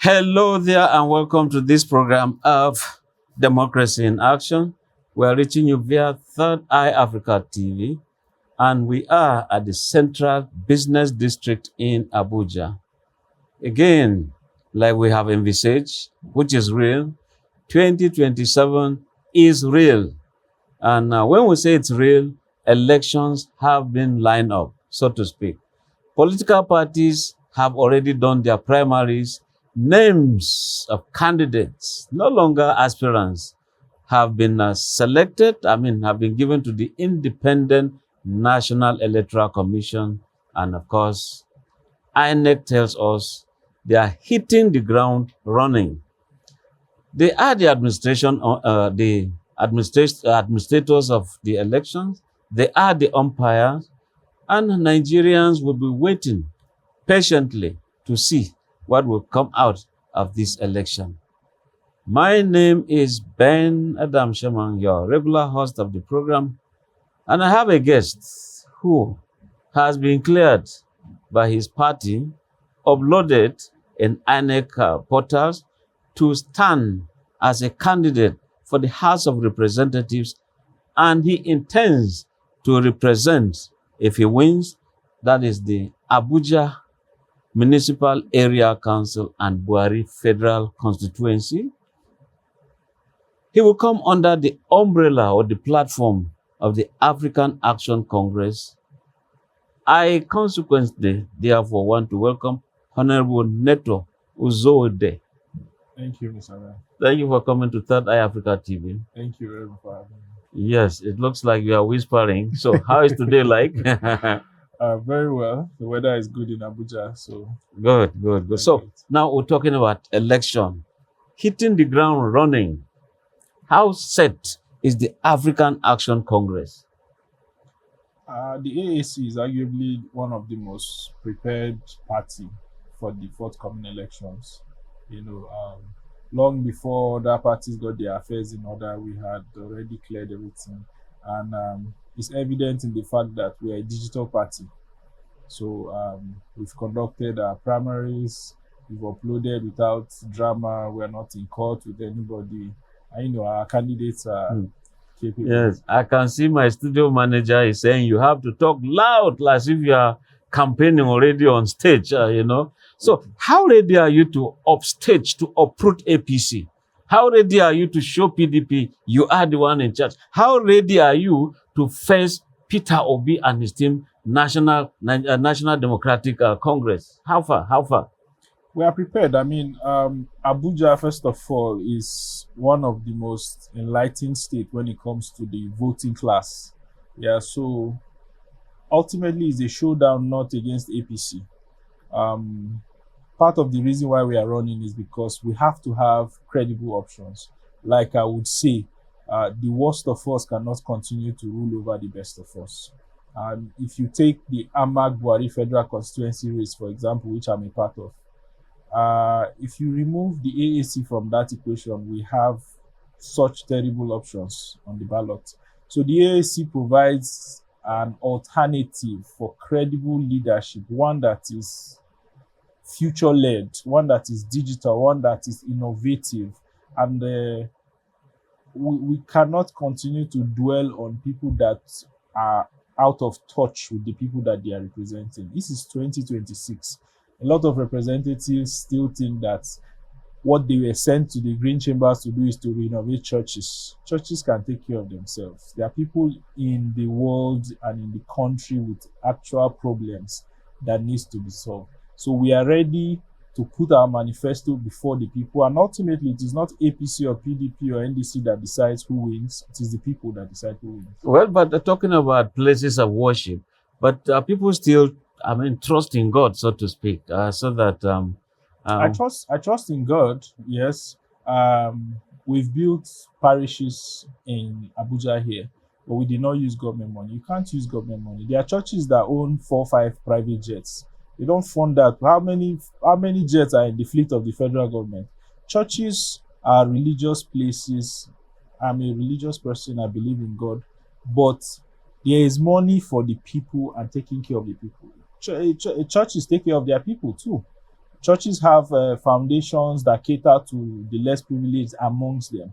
Hello there, and welcome to this program of Democracy in Action. We are reaching you via Third Eye Africa TV, and we are at the Central Business District in Abuja. Again, like we have envisaged, which is real, 2027 is real. And when we say it's real, elections have been lined up, so to speak. Political parties have already done their primaries. Names of candidates, no longer aspirants, have been have been given to the Independent National Electoral Commission. And of course, INEC tells us they are hitting the ground running. They are the administrators of the elections. They are the umpires, and Nigerians will be waiting patiently to see what will come out of this election. My name is Ben Adam Shaman, your regular host of the program, and I have a guest who has been cleared by his party, uploaded in INEC portals to stand as a candidate for the House of Representatives, and he intends to represent, if he wins, that is the Abuja Municipal Area Council and Buhari Federal Constituency. He will come under the umbrella or the platform of the African Action Congress. I consequently, therefore, want to welcome Honorable Neto Uzode. Thank you, Mr. Ram. Thank you for coming to Third Eye Africa TV. Thank you very much for having me. Yes, it looks like you are whispering. So how is today like? Very well. The weather is good in Abuja, so Good. So now we're talking about election, hitting the ground running. How set is the African Action Congress? the AAC is arguably one of the most prepared party for the forthcoming elections. Long before other parties got their affairs in order, we had already cleared everything, and it's evident in the fact that we are a digital party. So we've conducted our primaries, we've uploaded without drama, we're not in court with anybody. And our candidates are capable. Yes, I can see my studio manager is saying you have to talk loud, as if you are campaigning already on stage, So how ready are you to upstage, to uproot APC? How ready are you to show PDP you are the one in charge? How ready are you to face Peter Obi and his team, National Democratic Congress? How far? We are prepared. Abuja, first of all, is one of the most enlightened states when it comes to the voting class. Yeah, so ultimately it's a showdown not against APC. Part of the reason why we are running is because we have to have credible options. Like I would say, the worst of us cannot continue to rule over the best of us. If you take the Amag Buhari Federal Constituency race, for example, which I'm a part of, if you remove the AAC from that equation, we have such terrible options on the ballot. So the AAC provides an alternative for credible leadership, one that is future-led, one that is digital, one that is innovative. And we cannot continue to dwell on people that are out of touch with the people that they are representing. This is 2026. A lot of representatives still think that what they were sent to the Green Chambers to do is to renovate churches. Churches can take care of themselves. There are people in the world and in the country with actual problems that needs to be solved. So we are ready to put our manifesto before the people, and ultimately it is not APC or PDP or NDC that decides who wins. It is the people that decide who wins. Well, but talking about places of worship, but people still, trust in God, so to speak, so that I trust in God. Yes, we've built parishes in Abuja here, but we did not use government money. You can't use government money. There are churches that own 4 or 5 private jets. They don't fund that. How many jets are in the fleet of the federal government? Churches are religious places. I'm a religious person. I believe in God, but there is money for the people and taking care of the people. Churches take care of their people too. Churches have foundations that cater to the less privileged amongst them.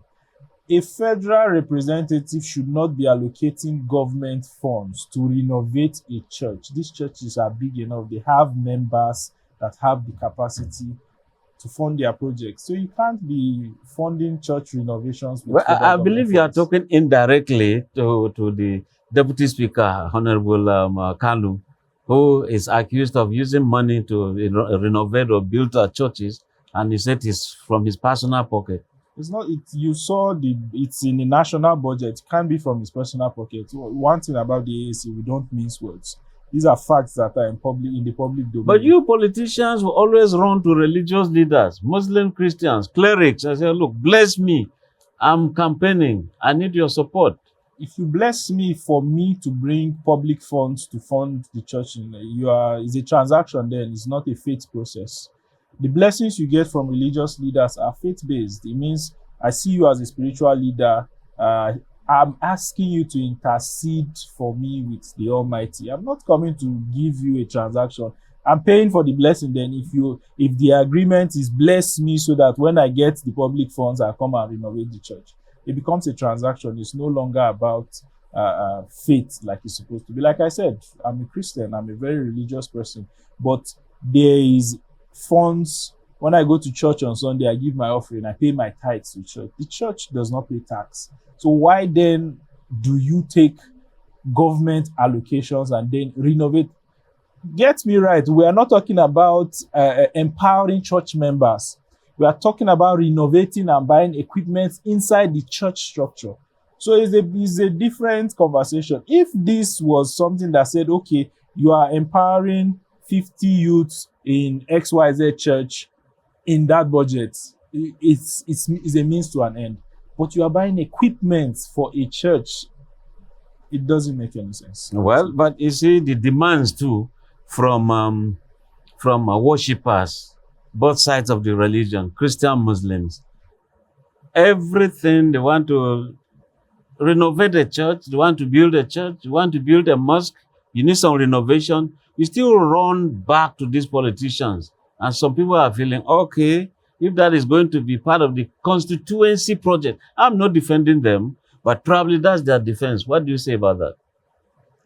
A federal representative should not be allocating government funds to renovate a church. These churches are big enough. They have members that have the capacity to fund their projects. So you can't be funding church renovations with Well, I federal believe you are government funds. talking indirectly to the Deputy Speaker, Honorable Kalu, who is accused of using money to renovate or build churches, and he said it's from his personal pocket. It's not. You saw it's in the national budget. It can't be from his personal pocket. One thing about the AAC, we don't mince words. These are facts that are in the public domain. But you politicians will always run to religious leaders, Muslim, Christians, clerics, and say, look, bless me. I'm campaigning. I need your support. If you bless me for me to bring public funds to fund the church, it's a transaction then. It's not a faith process. The blessings you get from religious leaders are faith-based. It means I see you as a spiritual leader. I'm asking you to intercede for me with the Almighty. I'm not coming to give you a transaction. I'm paying for the blessing. Then if the agreement is bless me so that when I get the public funds, I come and renovate the church. It becomes a transaction. It's no longer about faith like it's supposed to be. Like I said, I'm a Christian. I'm a very religious person. But there is funds. When I go to church on Sunday, I give my offering. I pay my tithes to church. The church does not pay tax. So why then do you take government allocations and then renovate? Get me right. We are not talking about empowering church members. We are talking about renovating and buying equipment inside the church structure. So it's a different conversation. If this was something that said, okay, you are empowering 50 youths in XYZ church in that budget, it's a means to an end. But you are buying equipment for a church, it doesn't make any sense. Well, but you see the demands too from worshippers, both sides of the religion, Christian, Muslims. Everything they want to renovate a church, they want to build a church, they want to build a mosque, you need some renovation. You still run back to these politicians. And some people are feeling, okay, if that is going to be part of the constituency project, I'm not defending them, but probably that's their defense. What do you say about that?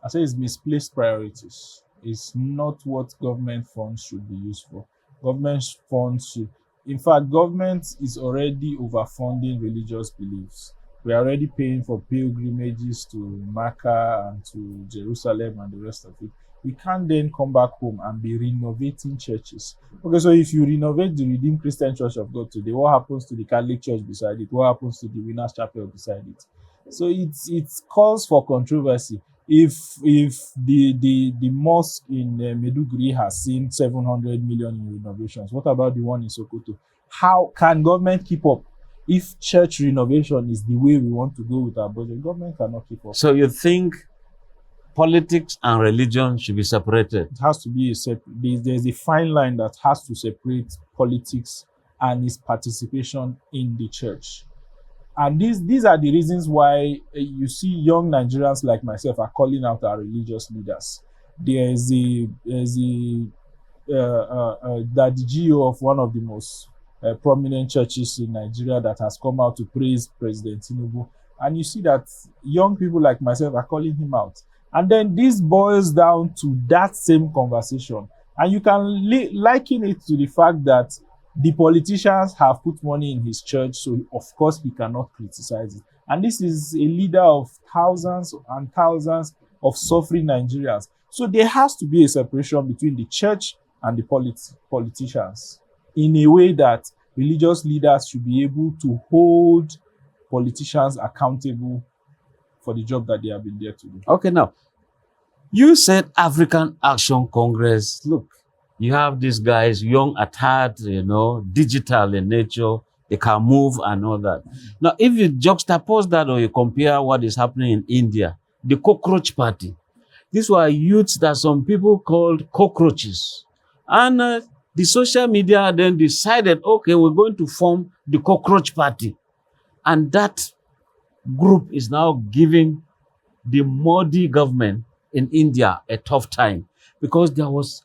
I say it's misplaced priorities. It's not what government funds should be used for. Government funds should, in fact, government is already overfunding religious beliefs. We are already paying for pilgrimages to Mecca and to Jerusalem and the rest of it. We can't then come back home and be renovating churches. Okay, so if you renovate the Redeemed Christian Church of God today, what happens to the Catholic Church beside it? What happens to the Winners Chapel beside it? So it calls for controversy. If the mosque in Meduguri has seen 700 million in renovations, what about the one in Sokoto? How can government keep up? If church renovation is the way we want to go with our budget, government cannot keep up. So you think politics and religion should be separated? It has to be there's a fine line that has to separate politics and its participation in the church. And these are the reasons why you see young Nigerians like myself are calling out our religious leaders. There's the GO of one of the most prominent churches in Nigeria that has come out to praise President Tinubu. And you see that young people like myself are calling him out. And then this boils down to that same conversation. And you can liken it to the fact that the politicians have put money in his church, so of course he cannot criticize it. And this is a leader of thousands and thousands of suffering Nigerians. So there has to be a separation between the church and the politicians in a way that religious leaders should be able to hold politicians accountable for the job that they have been there to do. Okay, now, you said African Action Congress. Look, you have these guys, young at heart, digital in nature, they can move and all that. Now, if you juxtapose that or you compare what is happening in India, the Cockroach Party, these were youths that some people called cockroaches. And the social media then decided, okay, we're going to form the Cockroach Party. And that group is now giving the Modi government in India a tough time because there was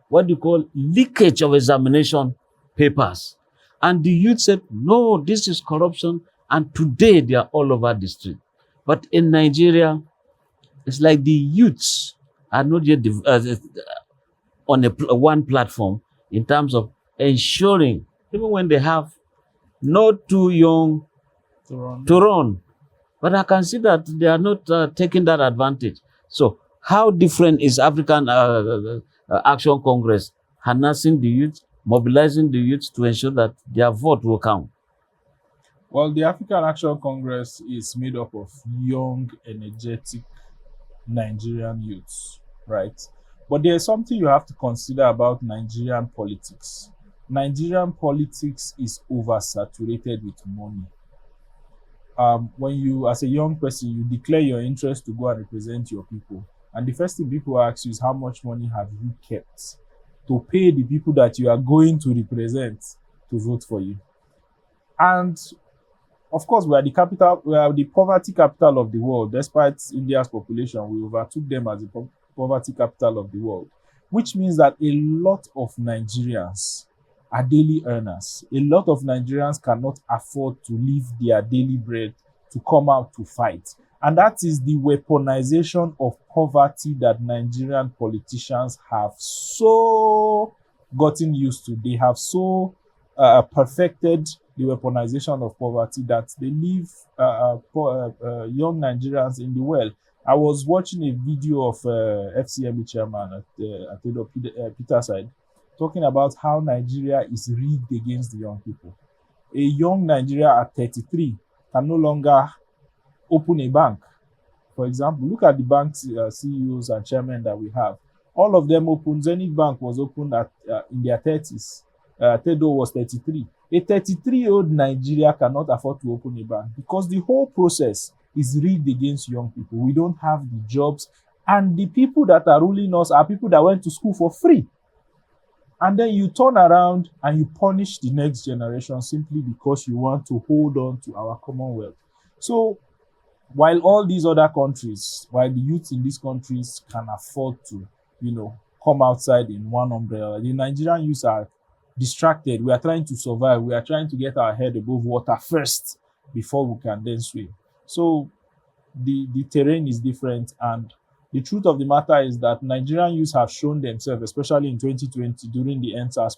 what you call leakage of examination papers. And the youth said, no, this is corruption. And today they are all over the street. But in Nigeria, it's like the youths are not yet on one platform in terms of ensuring, even when they have not too young to run. But I can see that they are not taking that advantage. So how different is African Action Congress harnessing the youth, mobilizing the youth to ensure that their vote will count? Well, the African Action Congress is made up of young, energetic Nigerian youths, right? But there's something you have to consider about Nigerian politics. Nigerian politics is oversaturated with money. When you, as a young person, you declare your interest to go and represent your people, and the first thing people ask you is, how much money have you kept to pay the people that you are going to represent to vote for you? And of course, we are the poverty capital of the world. Despite India's population, we overtook them as the poverty capital of the world, which means that a lot of Nigerians are daily earners. A lot of Nigerians cannot afford to leave their daily bread to come out to fight. And that is the weaponization of poverty that Nigerian politicians have so gotten used to. They have so perfected the weaponization of poverty that they leave young Nigerians in the well. I was watching a video of FCME chairman at Peter Side talking about how Nigeria is rigged against the young people. A young Nigeria at 33 can no longer open a bank. For example, look at the bank CEOs and chairmen that we have. All of them opened. Zenith Bank was opened in their 30s. Tedo was 33. A 33-year-old Nigeria cannot afford to open a bank because the whole process is rigged against young people. We don't have the jobs, and the people that are ruling us are people that went to school for free. And then you turn around and you punish the next generation simply because you want to hold on to our commonwealth. So while all these other countries, while the youth in these countries can afford to, come outside in one umbrella, the Nigerian youth are distracted. We are trying to survive. We are trying to get our head above water first before we can then swim. So the terrain is different, and the truth of the matter is that Nigerian youths have shown themselves, especially in 2020 during the NSAS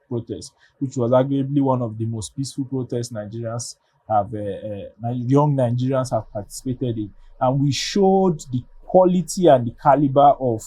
protest, which was arguably one of the most peaceful protests Nigerians have, young Nigerians have participated in. And we showed the quality and the caliber of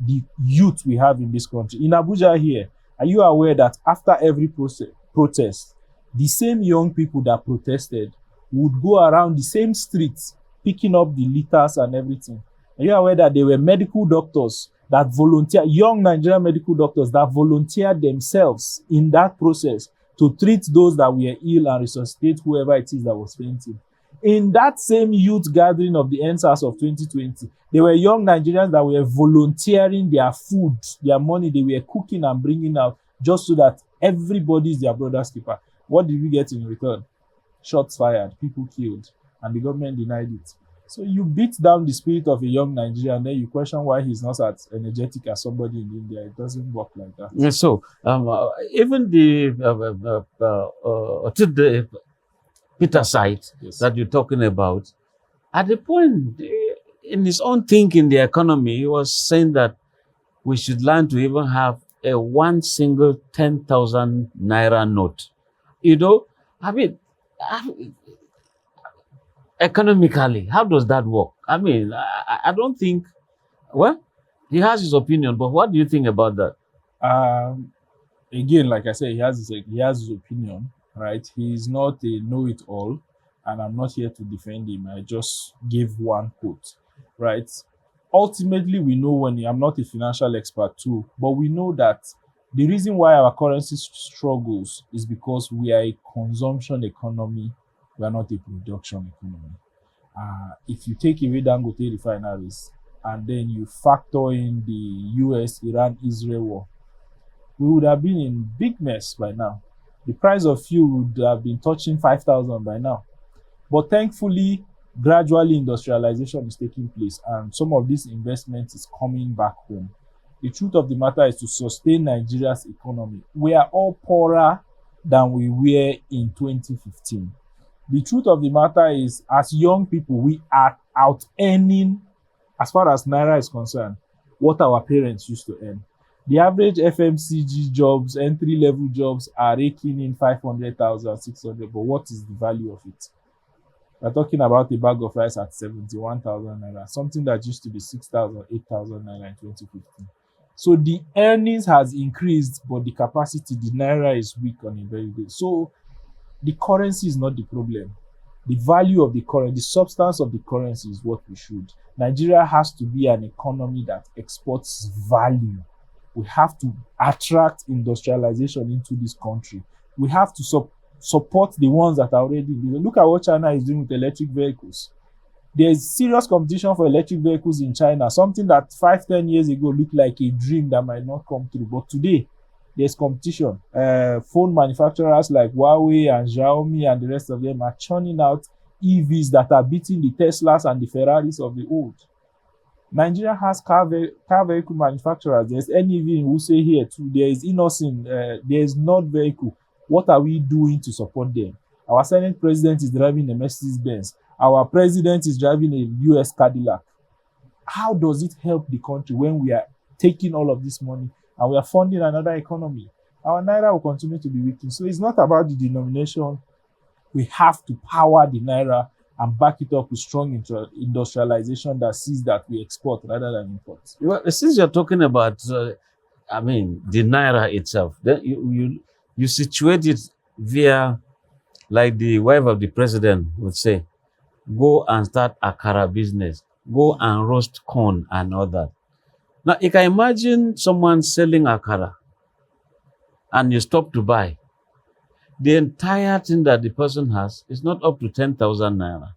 the youth we have in this country. In Abuja here, are you aware that after every protest, the same young people that protested would go around the same streets picking up the litters and everything? Are you aware that there were medical doctors that volunteered, young Nigerian medical doctors that volunteered themselves in that process to treat those that were ill and resuscitate whoever it is that was fainting? In that same youth gathering of the NSAS of 2020, there were young Nigerians that were volunteering their food, their money, they were cooking and bringing out just so that everybody is their brother's keeper. What did we get in return? Shots fired, people killed, and the government denied it. So you beat down the spirit of a young Nigerian, and then you question why he's not as energetic as somebody in India. It doesn't work like that. Yeah, so even the Peter side that you're talking about, at the point in his own thinking, the economy, he was saying that we should learn to even have a one single 10,000 naira note. Economically, how does that work? I don't think, well, he has his opinion, but what do you think about that? Again, like I said, he has his opinion, right? He's not a know-it-all, and I'm not here to defend him. I just gave one quote, right? Ultimately, we know I'm not a financial expert too, but we know that the reason why our currency struggles is because we are a consumption economy. We are not a production economy. If you take away Dangote refineries and then you factor in the US, Iran, Israel war, we would have been in big mess by now. The price of fuel would have been touching 5,000 by now. But thankfully, gradually industrialization is taking place, and some of this investment is coming back home. The truth of the matter is to sustain Nigeria's economy. We are all poorer than we were in 2015. The truth of the matter is, as young people, we are out earning, as far as Naira is concerned, what our parents used to earn. The average FMCG jobs, entry-level jobs, are raking in 500,000, 600, but what is the value of it? We're talking about a bag of rice at 71,000 naira, something that used to be 6,000, 8,000 naira in 2015. So the earnings has increased, but the capacity, the naira is weak on a very good. So the currency is not the problem. The value of the currency, the substance of the currency is what we should. Nigeria has to be an economy that exports value. We have to attract industrialization into this country. We have to support the ones that are already there. Look at what China is doing with electric vehicles. There is serious competition for electric vehicles in China, something that 5-10 years ago looked like a dream that might not come true. But today, there's competition. Phone manufacturers like Huawei and Xiaomi and the rest of them are churning out EVs that are beating the Teslas and the Ferraris of the old. Nigeria has car vehicle manufacturers. There's NEV in Wuse here too. There is Innoson. There is Nord Vehicle. What are we doing to support them? Our Senate president is driving a Mercedes-Benz. Our president is driving a US Cadillac. How does it help the country when we are taking all of this money and we are funding another economy? Our naira will continue to be weakened. So it's not about the denomination. We have to power the naira and back it up with strong industrialization that sees that we export rather than import. Well, since you're talking about, the naira itself, then you situate it via, like the wife of the president would say, go and start akara business, go and roast corn and all that. Now, you can imagine someone selling akara and you stop to buy. The entire thing that the person has is not up to 10,000 naira.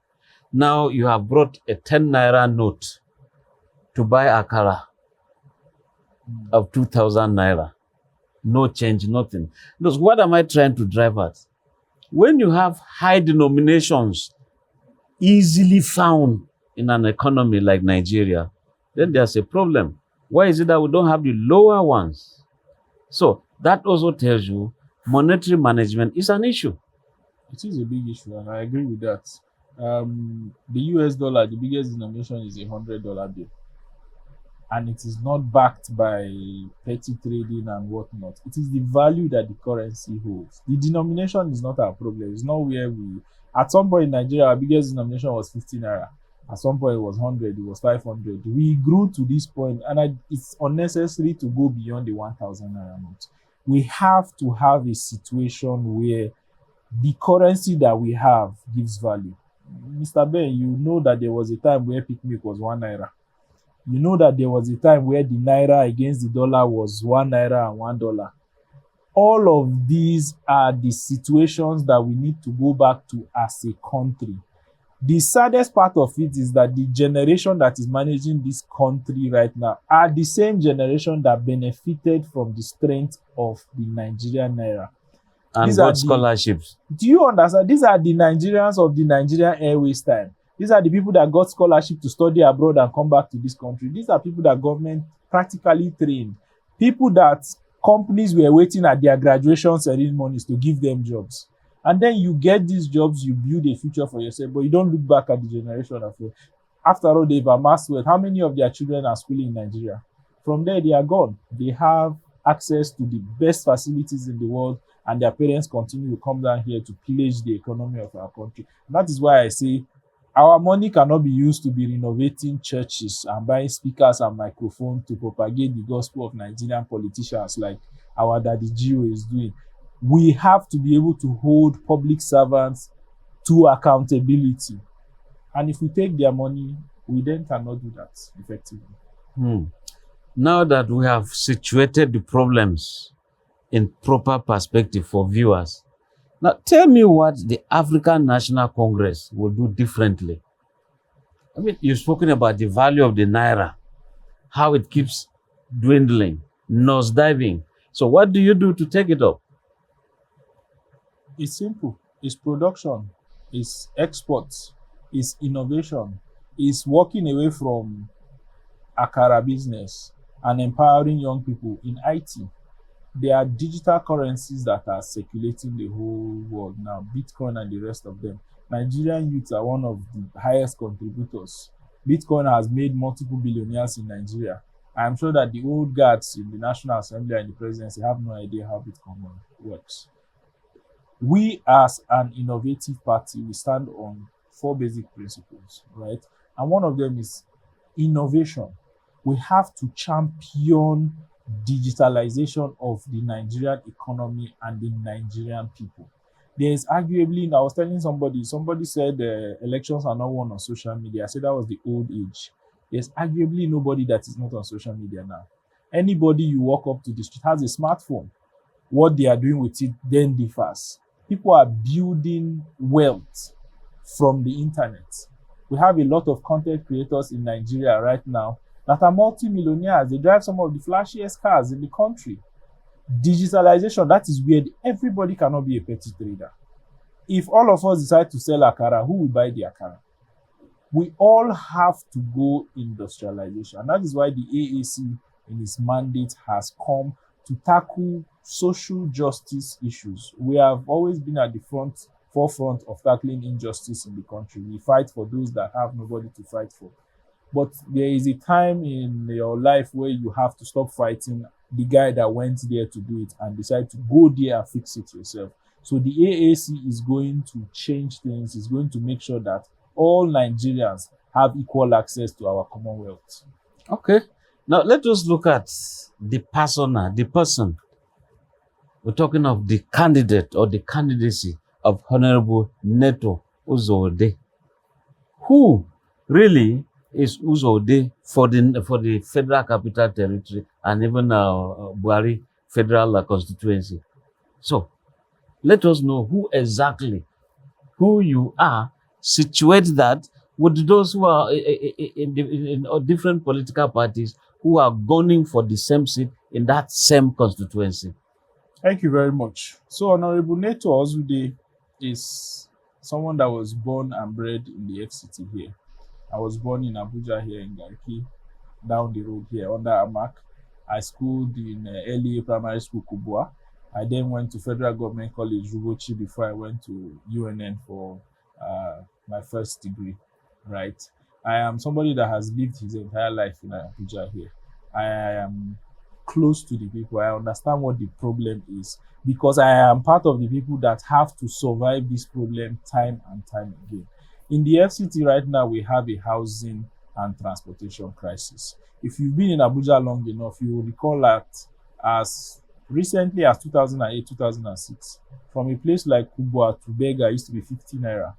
Now you have brought a 10 naira note to buy akara of 2,000 naira. No change, nothing. Because what am I trying to drive at? When you have high denominations easily found in an economy like Nigeria, then there's a problem. Why is it that we don't have the lower ones? So that also tells you monetary management is an issue. It is a big issue, and I agree with that. The US dollar, the biggest denomination is $100 bill, and it is not backed by petty trading and whatnot. It is the value that the currency holds. The denomination is not our problem. It's not where we. At some point in Nigeria, our biggest denomination was 50 naira. At some point, it was 100. It was 500. We grew to this point, and it's unnecessary to go beyond the 1,000 naira note. We have to have a situation where the currency that we have gives value. Mr. Ben, you know that there was a time where picnic was 1 naira. You know that there was a time where the naira against the dollar was 1 naira and $1. All of these are the situations that we need to go back to as a country. The saddest part of it is that the generation that is managing this country right now are the same generation that benefited from the strength of the Nigerian naira. And got scholarships. Do you understand? These are the Nigerians of the Nigerian Airways time. These are the people that got scholarship to study abroad and come back to this country. These are people that government practically trained. People that companies were waiting at their graduation ceremonies to give them jobs. And then you get these jobs, you build a future for yourself, but you don't look back at the generation of it. After all, they've amassed wealth. How many of their children are schooling in Nigeria? From there, they are gone. They have access to the best facilities in the world, and their parents continue to come down here to pillage the economy of our country. And that is why I say our money cannot be used to be renovating churches and buying speakers and microphones to propagate the gospel of Nigerian politicians like our Daddy Gio is doing. We have to be able to hold public servants to accountability. And if we take their money, we then cannot do that effectively. Now that we have situated the problems in proper perspective for viewers, now tell me what the African National Congress will do differently. I mean, you've spoken about the value of the naira, how it keeps dwindling, nosediving. So what do you do to take it up? It's simple. It's production. It's exports. It's innovation. It's walking away from akara business. and empowering young people in IT. There are digital currencies that are circulating the whole world now, Bitcoin and the rest of them. Nigerian youths are one of the highest contributors. Bitcoin has made multiple billionaires in Nigeria. I'm sure that the old guards in the National Assembly and the presidency have no idea how Bitcoin works. We, as an innovative party, we stand on 4 basic principles, right? And one of them is innovation. We have to champion digitalization of the Nigerian economy and the Nigerian people. There is arguably, I was telling somebody said elections are not won on social media. I said that was the old age. There's arguably nobody that is not on social media now. Anybody you walk up to the street has a smartphone. What they are doing with it then differs. People are building wealth from the internet. We have a lot of content creators in Nigeria right now that are multi-millionaires. They drive some of the flashiest cars in the country. Digitalization, that is weird. Everybody cannot be a petty trader. If all of us decide to sell akara, who will buy the akara? We all have to go industrialization. And that is why the AAC in its mandate has come to tackle social justice issues. We have always been at the forefront of tackling injustice in the country. We fight for those that have nobody to fight for. But there is a time in your life where you have to stop fighting the guy that went there to do it and decide to go there and fix it yourself. So the AAC is going to change things. It's going to make sure that all Nigerians have equal access to our commonwealth. Okay. Now let us look at the persona, the person. We're talking of the candidate or the candidacy of Honorable Neto Uzode. Who really is Uzode for the Federal Capital Territory and even Buhari Federal Constituency? So let us know who you are, situate that with those who are in different political parties who are gunning for the same seat in that same constituency. Thank you very much. So Honorable Neto Ozude is someone that was born and bred in the FCT here. I was born in Abuja here in Garki, down the road here under Amak. I schooled in early primary school, Kubwa. I then went to Federal Government College, Rubochi, before I went to UNN for my first degree, right? I am somebody that has lived his entire life in Abuja here. I am close to the people. I understand what the problem is because I am part of the people that have to survive this problem time and time again. In the FCT right now, we have a housing and transportation crisis. If you've been in Abuja long enough, you will recall that as recently as 2008, 2006, from a place like Kubwa to Bega used to be 50 naira.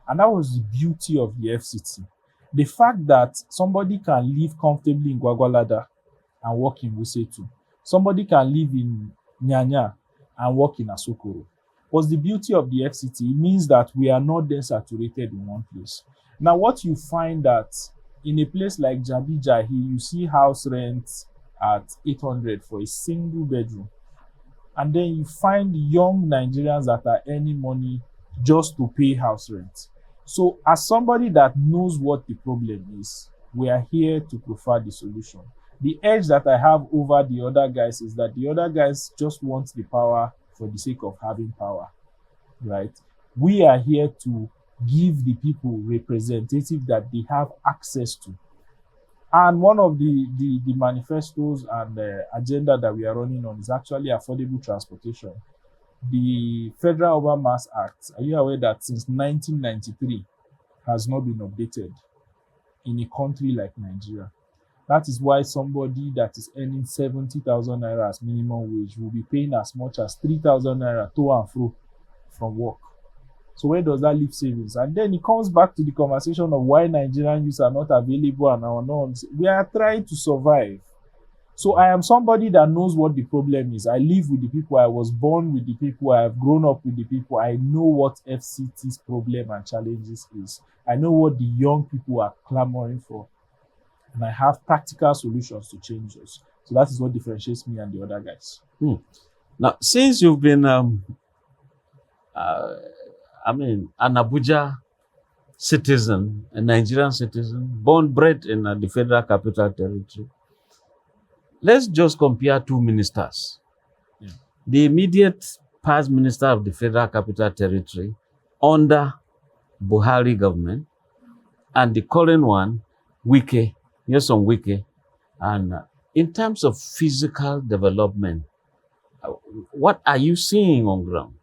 And that was the beauty of the FCT. The fact that somebody can live comfortably in Gwagwalada and work in Wusetu. Somebody can live in Nyanya and work in Asokoro. Was the beauty of the FCT. It means that we are not then saturated in one place. Now, what you find that in a place like Jabi Jahi, you see house rent at 800 for a single bedroom. And then you find young Nigerians that are earning money just to pay house rent. So as somebody that knows what the problem is, we are here to provide the solution. The edge that I have over the other guys is that the other guys just want the power for the sake of having power, right? We are here to give the people representative that they have access to. And one of the manifestos and the agenda that we are running on is actually affordable transportation. The Federal Urban Mass Act, are you aware that since 1993 has not been updated in a country like Nigeria? That is why somebody that is earning 70,000 naira as minimum wage will be paying as much as 3,000 naira to and fro from work. So where does that leave savings? And then it comes back to the conversation of why Nigerian youths are not available and our norms. We are trying to survive. So I am somebody that knows what the problem is. I live with the people. I was born with the people. I have grown up with the people. I know what FCT's problem and challenges is. I know what the young people are clamoring for. And I have practical solutions to change those. So that is what differentiates me and the other guys. Now, since you've been, an Abuja citizen, a Nigerian citizen, born, bred in the Federal Capital Territory, let's just compare two ministers. Yeah. The immediate past minister of the Federal Capital Territory under Buhari government and the current one, Wike, Nyesom Wike. And in terms of physical development, what are you seeing on ground?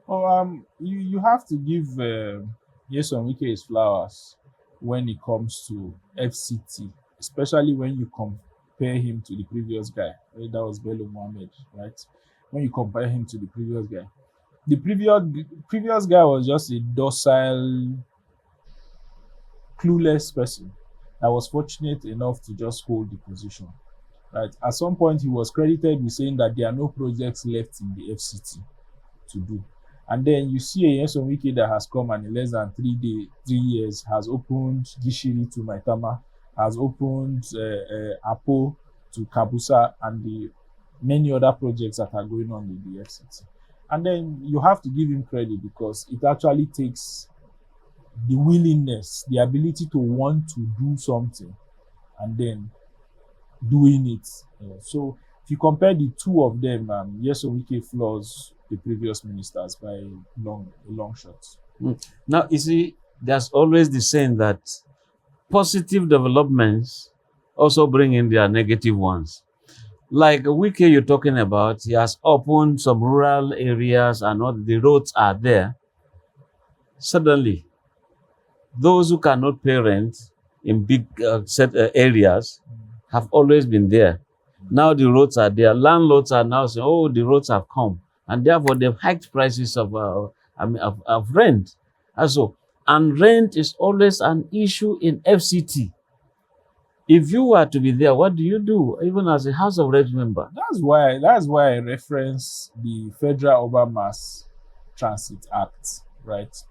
Oh, you have to give Nyesom Wike his flowers when it comes to FCT, especially when you compare him to the previous guy. That was Bello Mohammed, right? When you compare him to the previous guy, the previous guy was just a docile, clueless person that was fortunate enough to just hold the position. Right. At some point, he was credited with saying that there are no projects left in the FCT to do. And then you see a Nyesom Wike that has come and in less than 3 years has opened Gishiri to Maitama, has opened Apo to Kabusa, and the many other projects that are going on in the FCT. And then you have to give him credit because it actually takes the willingness, the ability to want to do something and then doing it. So if you compare the two of them, Nyesom Wike floors the previous ministers by a long shot. Now, you see, there's always the saying that positive developments also bring in their negative ones. Like Wike you're talking about, he has opened some rural areas and all the roads are there. Suddenly, those who cannot pay rent in big set areas have always been there. Now the roads are there. Landlords are now saying, "Oh, the roads have come," and therefore they've hiked prices of rent. And rent is always an issue in FCT. If you were to be there, what do you do, even as a House of Reps member? That's why I reference the Federal Urban Mass Transit Act, right?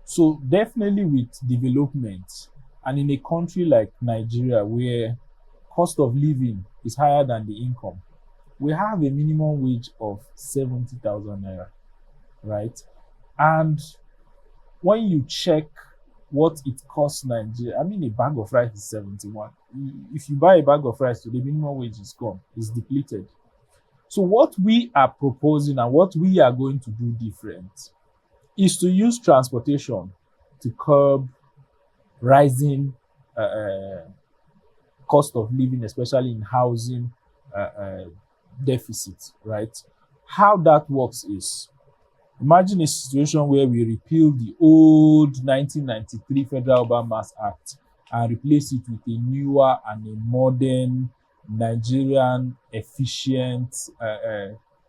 So definitely with development, and in a country like Nigeria where cost of living is higher than the income, we have a minimum wage of 70,000 naira, right? And when you check what it costs Nigeria, I mean, a bag of rice is 71. If you buy a bag of rice today, minimum wage is gone, it's depleted. So what we are proposing and what we are going to do different is to use transportation to curb rising cost of living, especially in housing deficit, right? How that works is, imagine a situation where we repeal the old 1993 Federal Urban Mass Act and replace it with a newer and a modern Nigerian efficient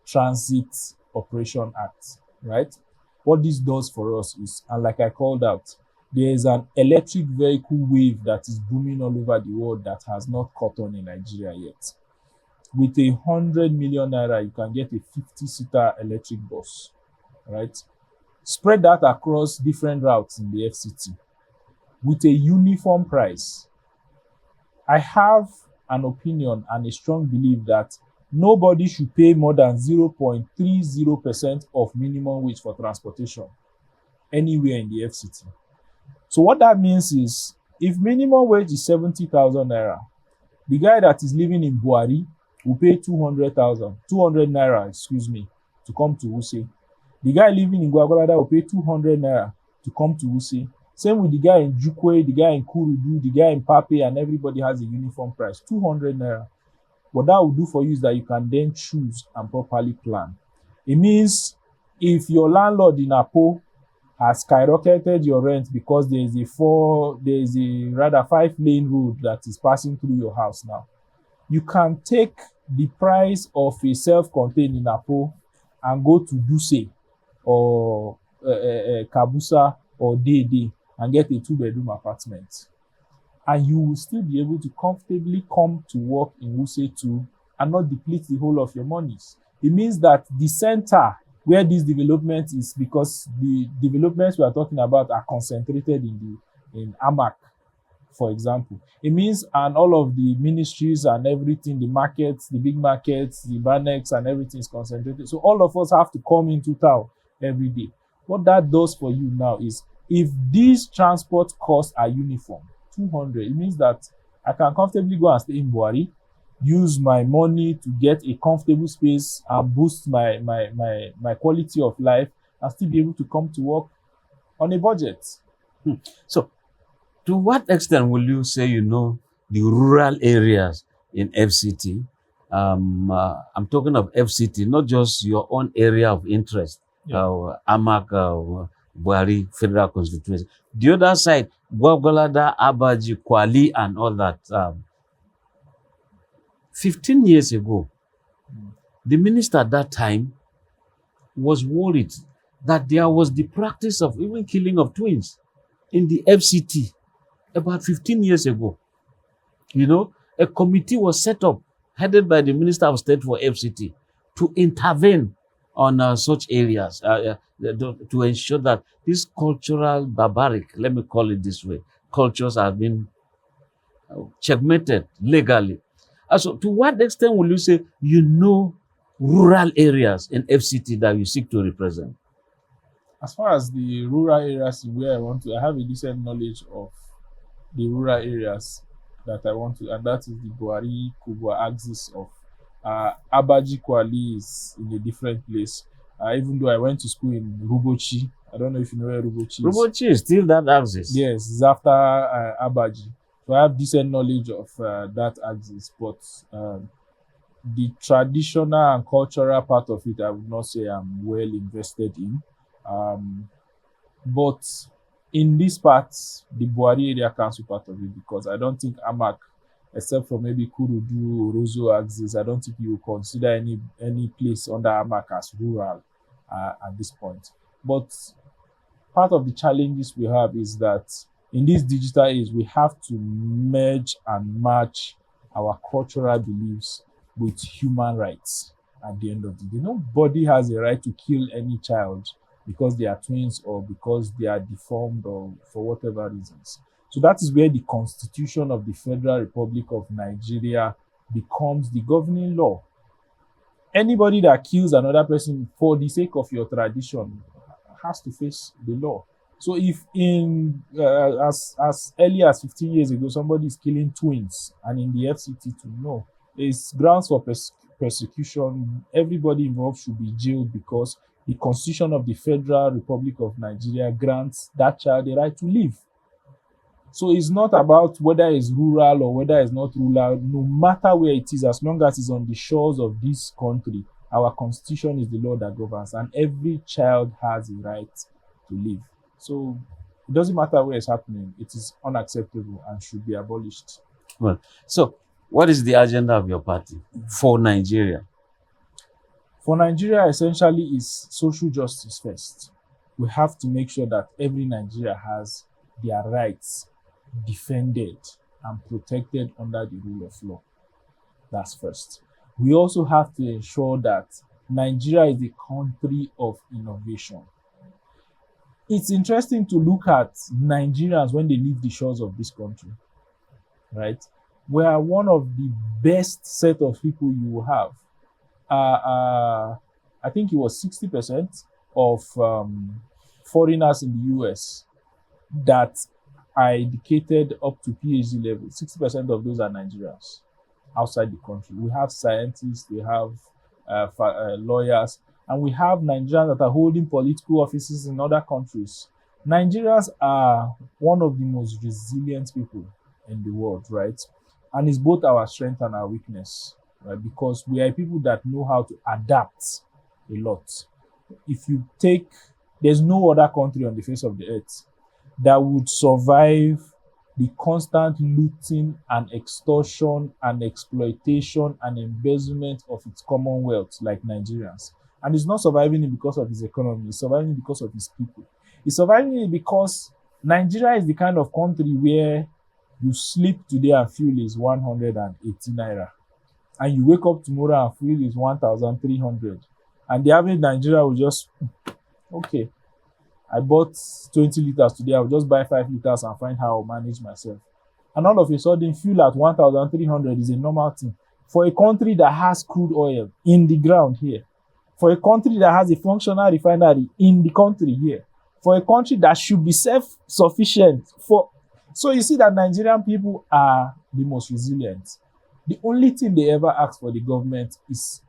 transit operation act, right? What this does for us is, and like I called out, there is an electric vehicle wave that is booming all over the world that has not caught on in Nigeria yet. With 100 million naira, you can get a 50-seater electric bus, right? Spread that across different routes in the FCT with a uniform price. I have an opinion and a strong belief that nobody should pay more than 0.30% of minimum wage for transportation anywhere in the FCT. So what that means is, if minimum wage is 70,000 naira, the guy that is living in Buhari will pay 200 naira, to come to Wuse. The guy living in Gwagwalada will pay 200 naira to come to Wuse. Same with the guy in Jukwe, the guy in Kurudu, the guy in Pape, and everybody has a uniform price, 200 naira. What that will do for you is that you can then choose and properly plan. It means if your landlord in Apo has skyrocketed your rent because there is a 5-lane road that is passing through your house now, you can take the price of a self-contained in Apo and go to Duse or Kabusa or Dede and get a 2-bedroom apartment. And you will still be able to comfortably come to work in Wuse too and not deplete the whole of your monies. It means that the center where this development is, because the developments we are talking about are concentrated in Amak, for example. It means, and all of the ministries and everything, the markets, the big markets, the Banex and everything is concentrated. So all of us have to come into town every day. What that does for you now is, if these transport costs are uniform, 200, it means that I can comfortably go and stay in Buhari. use my money to get a comfortable space and boost my quality of life, and still be able to come to work on a budget. So, to what extent will you say you know the rural areas in FCT? I'm talking of FCT, not just your own area of interest, Yeah. Amak, Buhari, Federal Constituency. The other side, Gwagwalada, Abaji, Kwali, and all that. 15 years ago, the minister at that time was worried that there was the practice of even killing of twins in the FCT about 15 years ago. You know, a committee was set up, headed by the Minister of State for FCT, to intervene on such areas, to ensure that these cultural barbaric, let me call it this way, cultures have been checkmated legally. So to what extent will you say you know rural areas in FCT that you seek to represent? As far as the rural areas where I have a decent knowledge of the rural areas that I want to, and that is the Buhari Kubwa axis of Abaji Kwali is in a different place. Even though I went to school in Rubochi, I don't know if you know where Rubochi is. Rubochi is still that axis. Yes, it's after Abaji. So I have decent knowledge of that axis, but the traditional and cultural part of it, I would not say I'm well invested in. But in this part, the Buhari area council part of it, because I don't think Amak, except for maybe Kurudu, Rozo axis, I don't think you consider any place under Amak as rural at this point. But part of the challenges we have is that in this digital age, we have to merge and match our cultural beliefs with human rights at the end of the day. Nobody has a right to kill any child because they are twins or because they are deformed or for whatever reasons. So that is where the Constitution of the Federal Republic of Nigeria becomes the governing law. Anybody that kills another person for the sake of your tradition has to face the law. So if in as early as 15 years ago, somebody is killing twins and in the FCT to know, it's grounds for persecution. Everybody involved should be jailed because the Constitution of the Federal Republic of Nigeria grants that child the right to live. So it's not about whether it's rural or whether it's not rural. No matter where it is, as long as it's on the shores of this country, our Constitution is the law that governs, and every child has a right to live. So it doesn't matter where it's happening. It is unacceptable and should be abolished. Well, so what is the agenda of your party for Nigeria? For Nigeria, essentially, is social justice first. We have to make sure that every Nigeria has their rights defended and protected under the rule of law. That's first. We also have to ensure that Nigeria is a country of innovation. It's interesting to look at Nigerians when they leave the shores of this country, right? We are one of the best set of people you will have. I think it was 60% of foreigners in the US that are educated up to PhD level. 60% of those are Nigerians outside the country. We have scientists, we have lawyers, and we have Nigerians that are holding political offices in other countries. Nigerians are one of the most resilient people in the world, right? And it's both our strength and our weakness, right? Because we are people that know how to adapt a lot. If you take, there's no other country on the face of the earth that would survive the constant looting and extortion and exploitation and embezzlement of its commonwealth like Nigerians. And it's not surviving it because of its economy, it's surviving it because of its people. It's surviving it because Nigeria is the kind of country where you sleep today and fuel is 180 naira. And you wake up tomorrow and fuel is 1,300. And the average Nigeria will just, okay, I bought 20 liters today, I'll just buy 5 liters and find how I'll manage myself. And all of a sudden, fuel at 1,300 is a normal thing. For a country that has crude oil in the ground here, for a country that has a functional refinery in the country here, for a country that should be self-sufficient. So you see that Nigerian people are the most resilient. The only thing they ever ask for the government is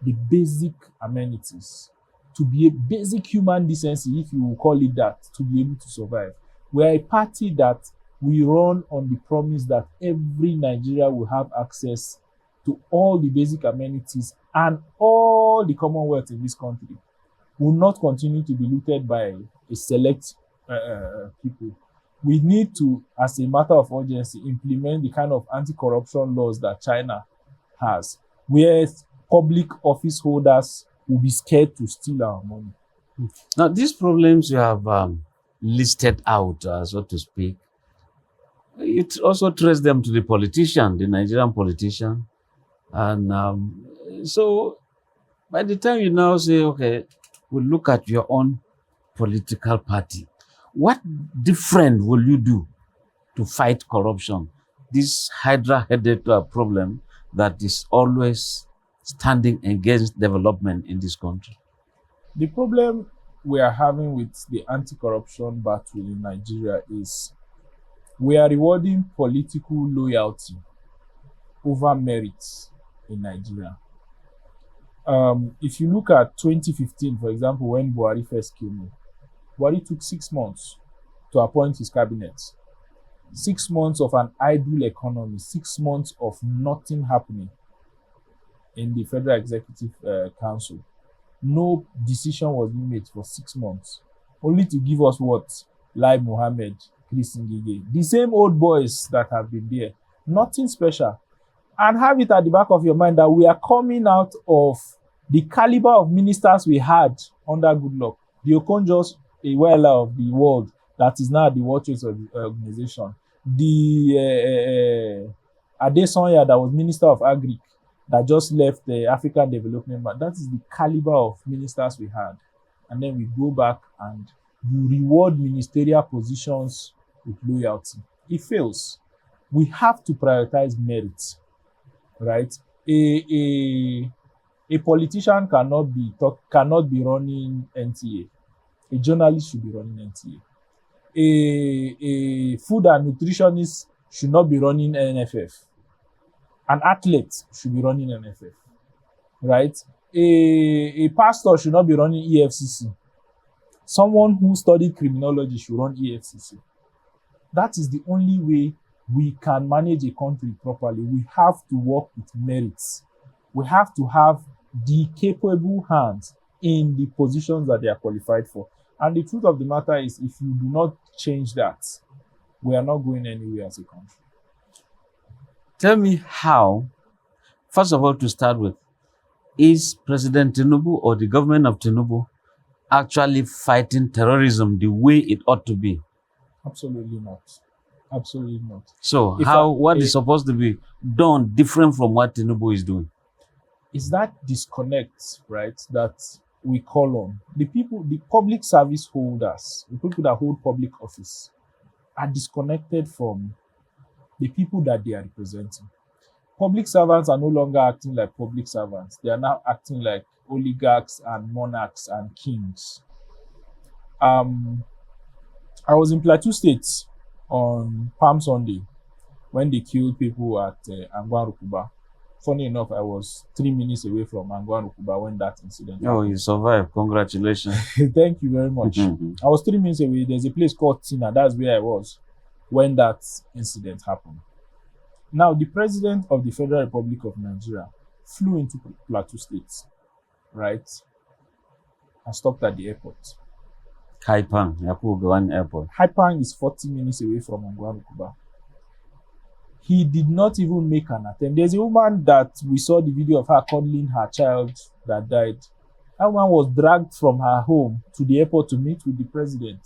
the basic amenities, to be a basic human decency, if you will call it that, to be able to survive. We are a party that we run on the promise that every Nigeria will have access to all the basic amenities and all the commonwealth in this country will not continue to be looted by a select people. We need to, as a matter of urgency, implement the kind of anti-corruption laws that China has, where public office holders will be scared to steal our money. Now, these problems you have listed out, so to speak, it also traces them to the politician, the Nigerian politician. And so by the time you now say, okay, we'll look at your own political party, what different will you do to fight corruption? This hydra-headed problem that is always standing against development in this country. The problem we are having with the anti-corruption battle in Nigeria is we are rewarding political loyalty over merit in Nigeria. If you look at 2015, for example, when Buhari first came in, Buhari took 6 months to appoint his cabinet. 6 months of an idle economy, 6 months of nothing happening in the Federal Executive Council. No decision was being made for 6 months, only to give us what? Lai Mohammed, Chris Ngige, the same old boys that have been there. Nothing special. And have it at the back of your mind that we are coming out of the caliber of ministers we had under Goodluck, the Okonjos Iweala of the world, that is now the World Trade Organization, the Adesanya that was Minister of Agri, that just left the African Development Bank. That is the caliber of ministers we had. And then we go back and you reward ministerial positions with loyalty. It fails. We have to prioritize merit, right? A politician cannot be running NTA. A journalist should be running NTA. A food and nutritionist should not be running NFF. An athlete should be running NFF, right? A pastor should not be running EFCC. Someone who studied criminology should run EFCC. That is the only way we can manage a country properly. We have to work with merits. We have to have the capable hands in the positions that they are qualified for. And the truth of the matter is, if you do not change that, we are not going anywhere as a country. Tell me how, first of all, to start with, is President Tinubu or the government of Tinubu actually fighting terrorism the way it ought to be? Absolutely not. Absolutely not. So what is supposed to be done different from what Tinubu is doing? Is that disconnect, right, that we call on. The people, the public service holders, the people that hold public office are disconnected from the people that they are representing. Public servants are no longer acting like public servants. They are now acting like oligarchs and monarchs and kings. I was in Plateau State on Palm Sunday when they killed people at Angwan Rukuba. Funny enough, I was 3 minutes away from Angwan Rukuba when that incident happened. You survived. Congratulations. Thank you very much. I was 3 minutes away. There's a place called Tina. That's where I was when that incident happened. Now, the president of the Federal Republic of Nigeria flew into Plateau State, right, and stopped at the airport. Haipang, Yakubu Gowon Airport. Haipang is 40 minutes away from Angwan Rukuba. He did not even make an attempt. There's a woman that we saw the video of her cuddling her child that died. That woman was dragged from her home to the airport to meet with the president,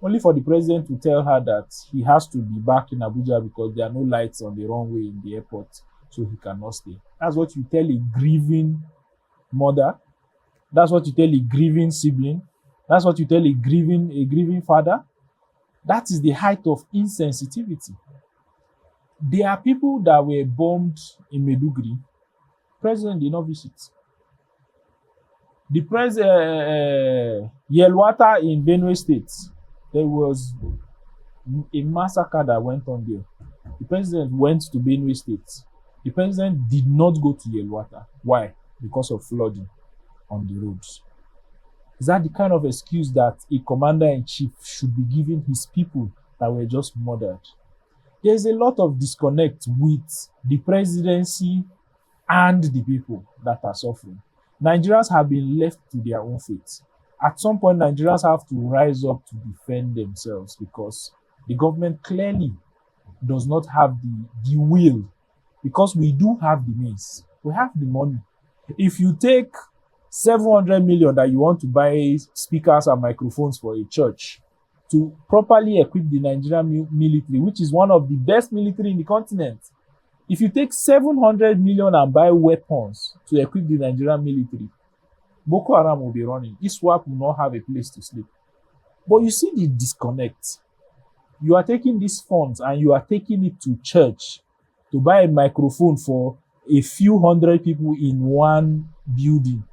only for the president to tell her that he has to be back in Abuja because there are no lights on the runway in the airport, so he cannot stay. That's what you tell a grieving mother. That's what you tell a grieving sibling. That's what you tell a grieving father. That is the height of insensitivity. There are people that were bombed in Maiduguri. President did not visit. The Yelwata in Benue State, there was a massacre that went on there. The president went to Benue State The president did not go to Yelwata. Why? Because of flooding on the roads. Is that the kind of excuse that a commander-in-chief should be giving his people that were just murdered? There's a lot of disconnect with the presidency and the people that are suffering. Nigerians have been left to their own fate. At some point, Nigerians have to rise up to defend themselves because the government clearly does not have the will, because we do have the means. We have the money. If you take 700 million that you want to buy speakers and microphones for a church to properly equip the Nigerian military, which is one of the best military in the continent, if you take 700 million and buy weapons to equip the Nigerian military, Boko Haram will be running. ISWAP will not have a place to sleep. But you see the disconnect. You are taking these funds and you are taking it to church to buy a microphone for a few hundred people in one building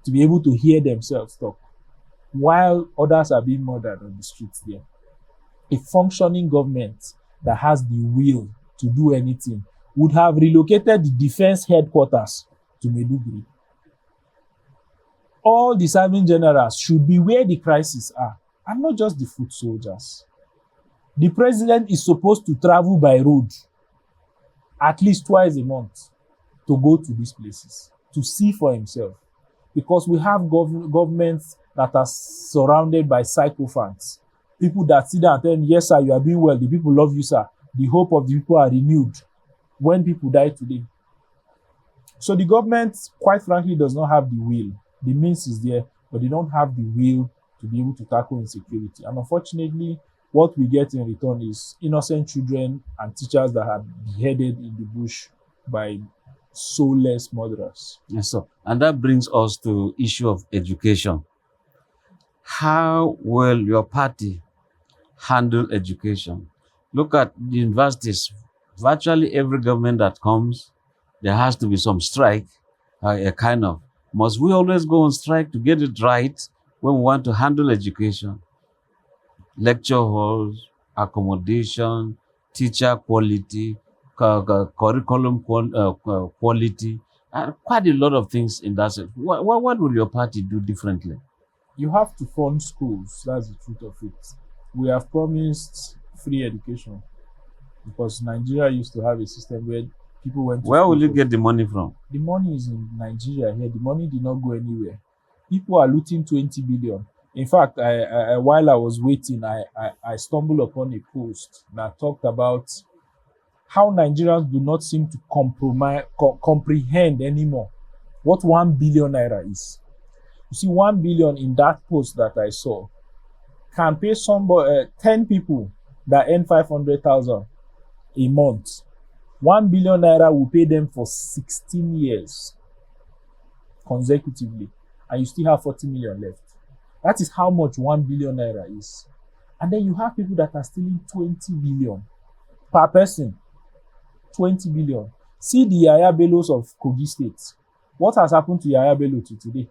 to be able to hear themselves talk, while others are being murdered on the streets there. A functioning government that has the will to do anything would have relocated the defense headquarters to Maiduguri. All the serving generals should be where the crises are, and not just the foot soldiers. The president is supposed to travel by road at least twice a month to go to these places, to see for himself. Because we have governments that are surrounded by psychophants, people that sit down and tell them, yes, sir, you are doing well, the people love you, sir. The hope of the people are renewed when people die today. So the government, quite frankly, does not have the will. The means is there, but they don't have the will to be able to tackle insecurity. And unfortunately, what we get in return is innocent children and teachers that are beheaded in the bush by soulless murderers. Yes, sir. And that brings us to issue of education. How will your party handle education? Look at the universities. Virtually every government that comes, there has to be some strike, a kind of. Must we always go on strike to get it right when we want to handle education? Lecture halls, accommodation, teacher quality, curriculum quality, and quite a lot of things in that sense. What will your party do differently? You have to fund schools. That's the truth of it. We have promised free education because Nigeria used to have a system where people went to Where school will you for- get the money from? The money is in Nigeria here. The money did not go anywhere. People are looting 20 billion. In fact, while I was waiting, I stumbled upon a post that talked about how Nigerians do not seem to comprehend anymore what 1 billion naira is. You see, 1 billion in that post that I saw can pay somebody 10 people that earn 500,000 a month. 1 billion naira will pay them for 16 years consecutively, and you still have 40 million left. That is how much 1 billion naira is. And then you have people that are stealing 20 billion per person. 20 billion. See the Yaya Bellos of Kogi State. What has happened to Yaya Bello to today?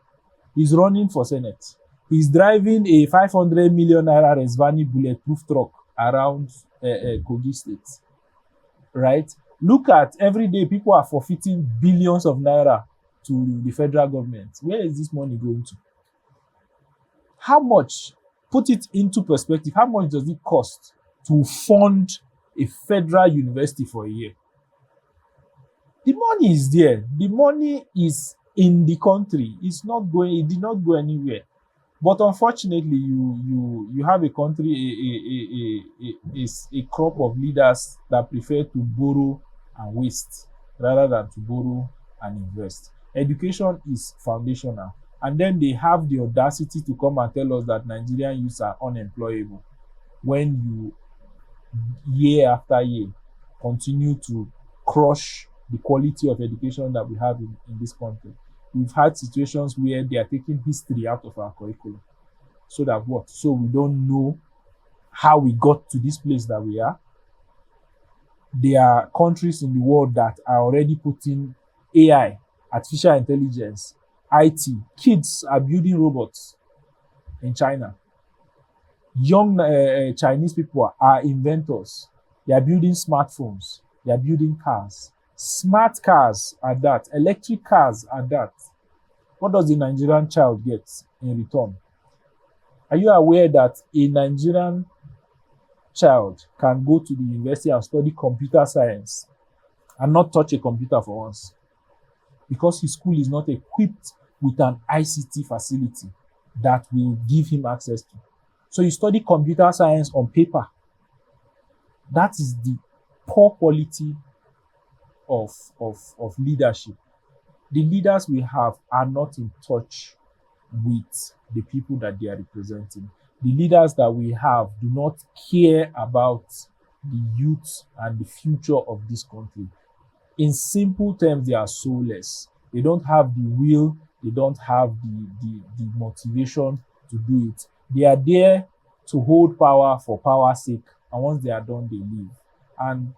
He's running for Senate. He's driving a 500 million naira Resvani bulletproof truck around Kogi State. Right? Look at every day people are forfeiting billions of naira to the federal government. Where is this money going to? How much, put it into perspective, how much does it cost to fund a federal university for a year? The money is there. The money is in the country. It's not going, it did not go anywhere. But unfortunately, you have a country, a crop of leaders that prefer to borrow and waste rather than to borrow and invest. Education is foundational. And then they have the audacity to come and tell us that Nigerian youths are unemployable when you, year after year, continue to crush the quality of education that we have in this country. We've had situations where they are taking history out of our curriculum. So that what? So we don't know how we got to this place that we are. There are countries in the world that are already putting AI, artificial intelligence, IT. Kids are building robots in China. Young Chinese people are inventors. They are building smartphones. They are building cars. Smart cars are that. Electric cars are that. What does the Nigerian child get in return? Are you aware that a Nigerian child can go to the university and study computer science and not touch a computer for once? Because his school is not equipped with an ICT facility that will give him access to. So you study computer science on paper. That is the poor quality of leadership. The leaders we have are not in touch with the people that they are representing. The leaders that we have do not care about the youth and the future of this country. In simple terms, they are soulless. They don't have the will, they don't have the motivation to do it. They are there to hold power for power's sake, and once they are done, they leave. And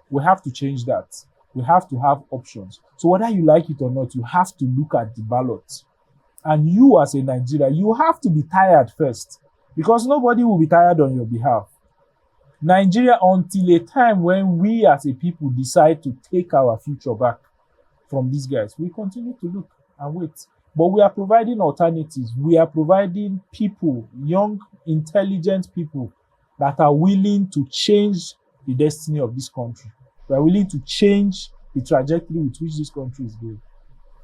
we have to change that. We have to have options. So whether you like it or not, you have to look at the ballot. And you as a Nigerian, you have to be tired first, because nobody will be tired on your behalf. Nigeria, until a time when we as a people decide to take our future back from these guys, we continue to look and wait. But we are providing alternatives. We are providing people, young, intelligent people that are willing to change the destiny of this country. We are willing to change the trajectory with which this country is going.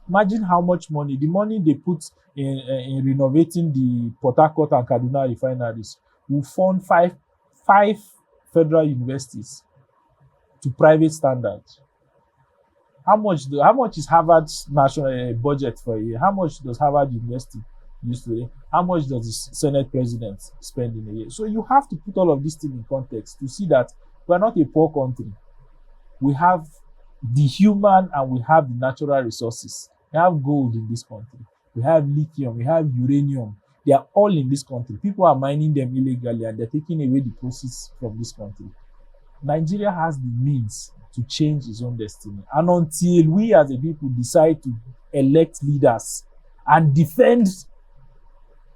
Imagine how much money, the money they put in renovating the Port Harcourt and Kaduna refineries will fund five federal universities to private standards. How much is Harvard's national budget for a year? How much does Harvard University use today? How much does the Senate President spend in a year? So you have to put all of these things in context to see that we are not a poor country. We have the human and we have the natural resources. We have gold in this country. We have lithium. We have uranium. They are all in this country. People are mining them illegally and they're taking away the proceeds from this country. Nigeria has the means to change its own destiny. And until we as a people decide to elect leaders and defend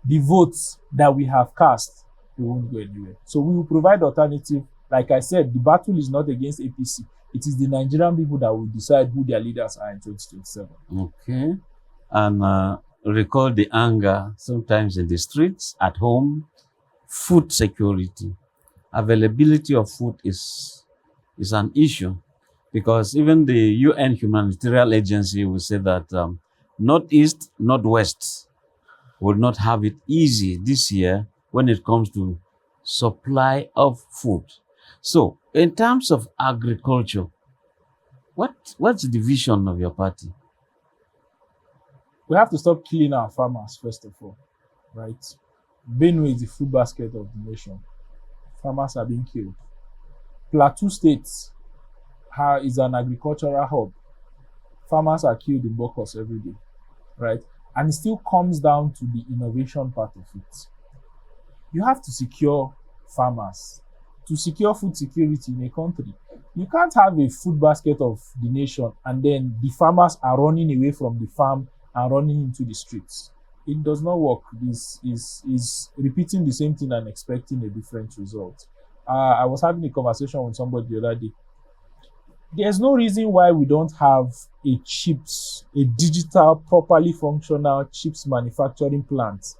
the votes that we have cast, we won't go anywhere. So we will provide alternative. Like I said, the battle is not against APC. It is the Nigerian people that will decide who their leaders are in 2027. Okay. And recall the anger sometimes in the streets, at home, food security. Availability of food is an issue, because even the UN humanitarian agency will say that Northeast, Northwest will not have it easy this year when it comes to supply of food. So, in terms of agriculture, what's the vision of your party? We have to stop killing our farmers, first of all, right? Benue is the food basket of the nation. Farmers are being killed. Plateau State is an agricultural hub. Farmers are killed in Bokos every day, right? And it still comes down to the innovation part of it. You have to secure farmers. To secure food security in a country, you can't have a food basket of the nation and then the farmers are running away from the farm and running into the streets. It does not work. This is repeating the same thing and expecting a different result. I was having a conversation with somebody the other day. There's no reason why we don't have a digital, properly functional chips manufacturing plant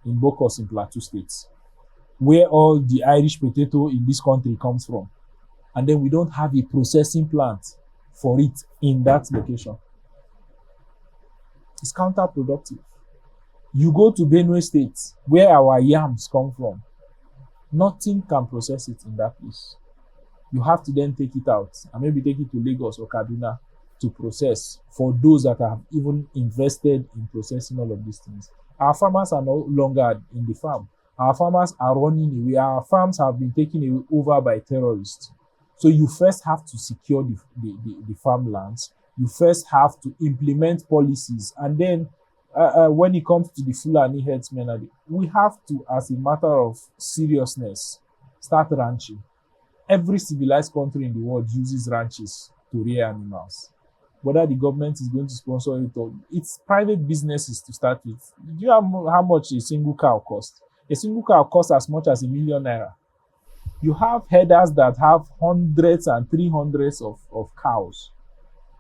in Bokos in Plateau State, where all the Irish potato in this country comes from. And then we don't have a processing plant for it in that location. It's counterproductive. You go to Benue State, where our yams come from, nothing can process it in that place. You have to then take it out and maybe take it to Lagos or Kaduna to process for those that have even invested in processing all of these things. Our farmers are no longer in the farm. Our farmers are running away. Our farms have been taken over by terrorists. So you first have to secure the farmlands. You first have to implement policies. And then when it comes to the Fulani herdsmen, we have to, as a matter of seriousness, start ranching. Every civilized country in the world uses ranches to rear animals. Whether the government is going to sponsor it or it's private businesses to start with. Do you know how much a single cow costs? A single cow costs as much as ₦1 million. You have herders that have hundreds and 300s of cows.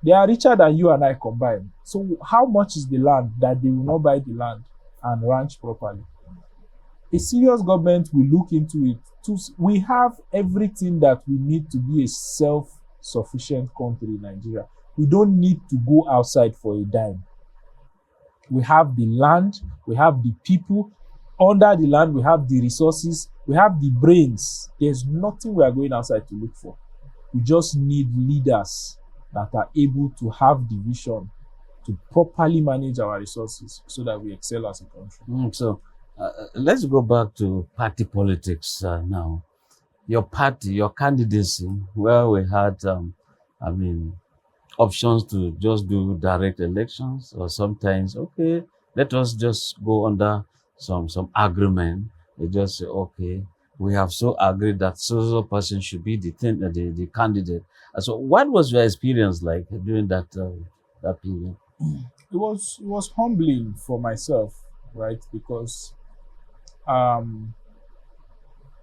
They are richer than you and I combined. So how much is the land that they will not buy the land and ranch properly? A serious government will look into it. We have everything that we need to be a self-sufficient country in Nigeria. We don't need to go outside for a dime. We have the land, we have the people. Under the land, we have the resources, we have the brains. There's nothing we are going outside to look for. We just need leaders that are able to have the vision to properly manage our resources so that we excel as a country. So let's go back to party politics now. Your party, your candidacy, where we had, options to just do direct elections, or sometimes, okay, let us just go under some agreement. They just say, okay, we have so agreed that so person should be the candidate. So what was your experience like during that period? It was humbling for myself, right? Because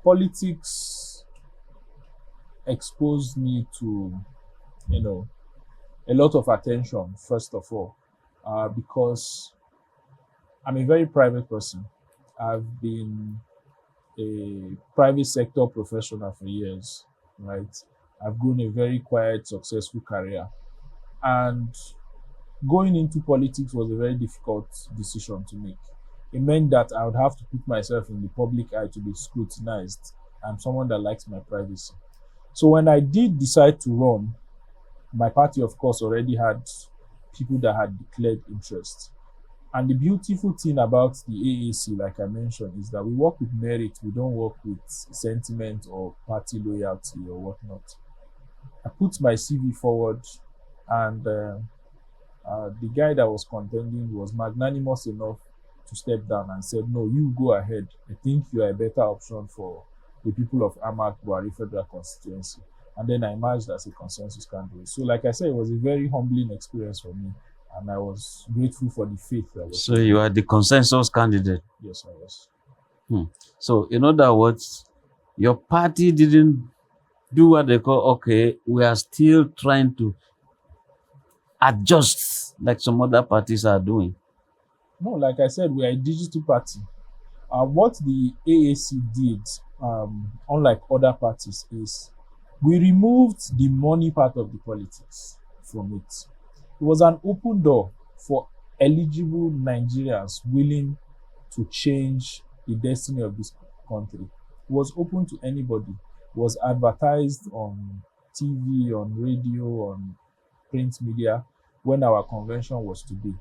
politics exposed me to, a lot of attention, first of all, because I'm a very private person. I've been a private sector professional for years, right? I've grown a very quiet, successful career. And going into politics was a very difficult decision to make. It meant that I would have to put myself in the public eye to be scrutinized. I'm someone that likes my privacy. So when I did decide to run, my party, of course, already had people that had declared interest. And the beautiful thing about the AAC, like I mentioned, is that we work with merit. We don't work with sentiment or party loyalty or whatnot. I put my CV forward, and the guy that was contending was magnanimous enough to step down and said, no, you go ahead. I think you are a better option for the people of Amak Buhari Federal Constituency. And then I emerged as a consensus candidate. So like I said, it was a very humbling experience for me. And I was grateful for the faith that was. So you are the consensus candidate? Yes, I was. So in other words, your party didn't do what they call, okay, we are still trying to adjust like some other parties are doing. No, like I said, we are a digital party. What the AAC did, unlike other parties, is we removed the money part of the politics from it. It was an open door for eligible Nigerians willing to change the destiny of this country. It was open to anybody. It was advertised on TV, on radio, on print media when our convention was to be.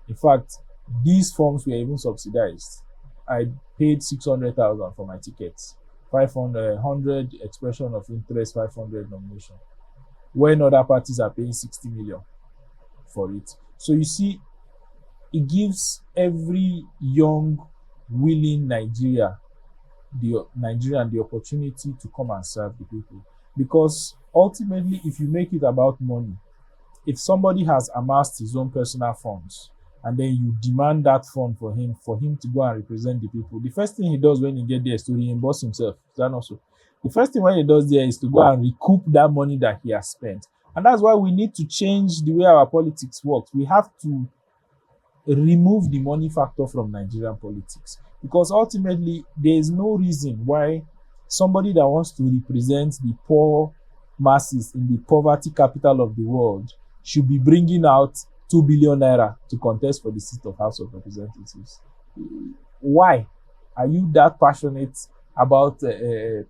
In fact, these forms were even subsidized. I paid 600,000 for my tickets, 100 expression of interest, 500 nomination, when other parties are paying 60 million for it. So you see, it gives every young, willing Nigerian the opportunity to come and serve the people. Because ultimately, if you make it about money, if somebody has amassed his own personal funds, and then you demand that fund for him to go and represent the people, the first thing he does when he gets there is to reimburse himself. Is that not so? The first thing when he does there is to go and recoup that money that he has spent. And that's why we need to change the way our politics works. We have to remove the money factor from Nigerian politics. Because ultimately, there is no reason why somebody that wants to represent the poor masses in the poverty capital of the world should be bringing out 2 billion naira to contest for the seat of House of Representatives. Why are you that passionate about